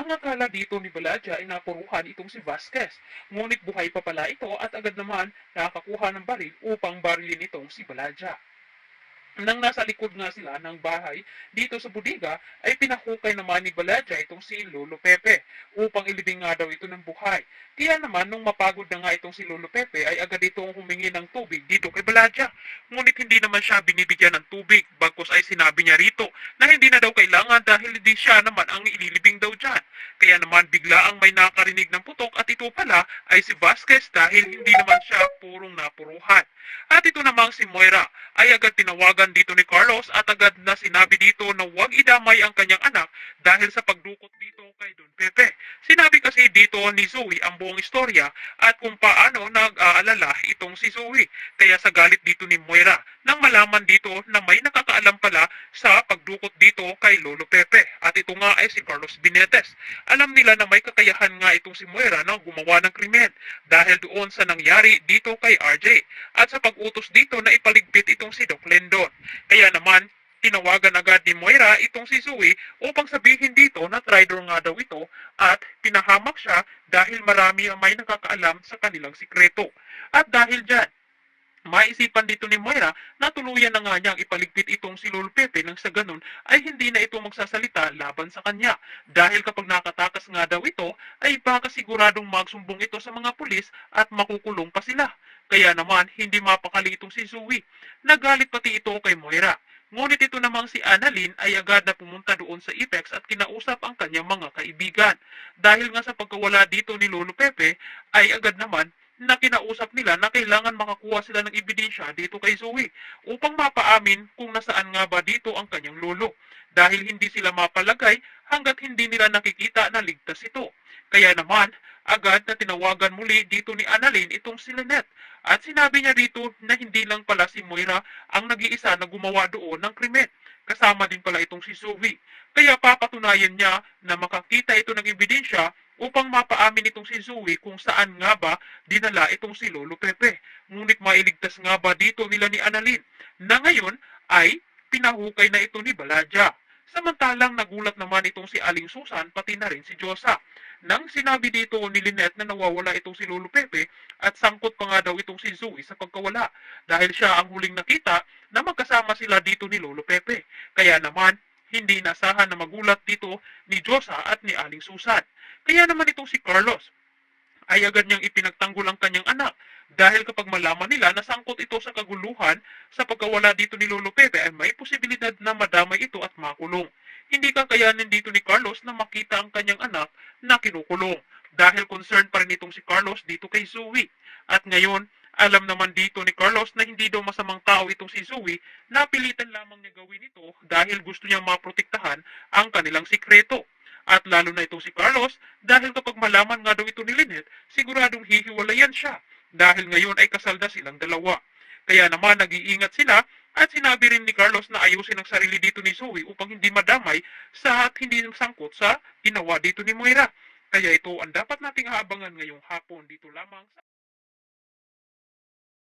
Ang akala dito ni Balaja ay napuruhan itong si Vasquez, ngunit buhay pa pala ito at agad naman nakakuha ng baril upang barilin itong si Balaja. Nang nasa likod nga sila ng bahay dito sa bodega ay pinahukay naman ni Balaja itong si Lolo Pepe upang ilibing nga daw ito ng buhay. Kaya naman nung mapagod na nga itong si Lolo Pepe ay agad itong humingi ng tubig dito kay Balaja. Ngunit hindi naman siya binibigyan ng tubig bagkus ay sinabi niya rito na hindi na daw kailangan dahil hindi siya naman ang ililibing daw dyan. Kaya naman bigla ang may nakarinig ng putok at ito pala ay si Vasquez dahil hindi naman siya purong napuruhan. At ito namang si Moira ay agad tinawagan dito ni Carlos at agad na sinabi dito na huwag idamay ang kanyang anak dahil sa pagdukot dito kay Don Pepe. Sinabi kasi dito ni Zoe ang buong istorya at kung paano nag-aalala itong si Zoe. Kaya sa galit dito ni Moira nang malaman dito na may nakakaalam pala sa pagdukot dito kay Lolo Pepe. At ito nga ay si Carlos Binetes. Alam nila na may kakayahan nga itong si Moira na gumawa ng krimen dahil doon sa nangyari dito kay RJ at sa pag-utos dito na ipaligpit itong si Doc Lendon. Kaya naman, tinawagan agad ni Moira itong si Zoe upang sabihin dito na traitor nga daw ito at pinahamak siya dahil marami ang may nakakaalam sa kanilang sikreto. At dahil dyan, maisipan dito ni Moira na tuluyan na nga niyang ipaligpit itong si Lolo Pepe nang sa ganun ay hindi na ito magsasalita laban sa kanya. Dahil kapag nakatakas nga daw ito ay baka siguradong magsumbong ito sa mga pulis at makukulong pa sila. Kaya naman hindi mapakali itong si Zoe. Nagalit pati ito kay Moira. Ngunit ito namang si Annalyn ay agad na pumunta doon sa Apex at kinausap ang kanyang mga kaibigan. Dahil nga sa pagkawala dito ni Lolo Pepe ay agad naman na kinausap nila na kailangan makakuha sila ng ebidensya dito kay Zoe upang mapaamin kung nasaan nga ba dito ang kanyang lolo. Dahil hindi sila mapalagay hanggat hindi nila nakikita na ligtas ito. Kaya naman, agad na tinawagan muli dito ni Annalyn itong si Lynette. At sinabi niya dito na hindi lang pala si Moira ang nag-iisa na gumawa doon ng krimen. Kasama din pala itong si Zoe. Kaya papatunayan niya na makakita ito ng ebidensya upang mapaamin itong si Zoe kung saan nga ba dinala itong si Lolo Pepe. Ngunit mailigtas nga ba dito nila ni Annalyn na ngayon ay pinahukay na ito ni Balaja. Samantalang nagulat naman itong si Aling Susan pati na rin si Josa. Nang sinabi dito ni Lynette na nawawala itong si Lolo Pepe at sangkot pa nga daw itong si Zoe sa pagkawala dahil siya ang huling nakita na magkasama sila dito ni Lolo Pepe. Kaya naman hindi inasahan na magulat dito ni Josa at ni Aling Susan. Kaya naman itong si Carlos ay agad niyang ipinagtanggol ang kanyang anak dahil kapag malaman nila na sangkot ito sa kaguluhan sa pagkawala dito ni Lolo Pepe ay may posibilidad na madamay ito at makulong. Hindi kakayanin dito ni Carlos na makita ang kanyang anak na kinukulong dahil concerned pa rin itong si Carlos dito kay Zoe. At ngayon, alam naman dito ni Carlos na hindi daw masamang tao itong si Zoe, napilitan lamang niya gawin ito dahil gusto niyang maprotektahan ang kanilang sikreto. At lalo na itong si Carlos dahil kapag malaman nga daw ito ni Lynette, siguradong hihiwalayan siya dahil ngayon ay kasal na silang dalawa. Kaya naman nag-iingat sila at sinabi rin ni Carlos na ayusin ang sarili dito ni Zoe upang hindi madamay sa at hindi sangkot sa ginawa dito ni Moira. Kaya ito ang dapat nating aabangan ngayong hapon dito lamang sa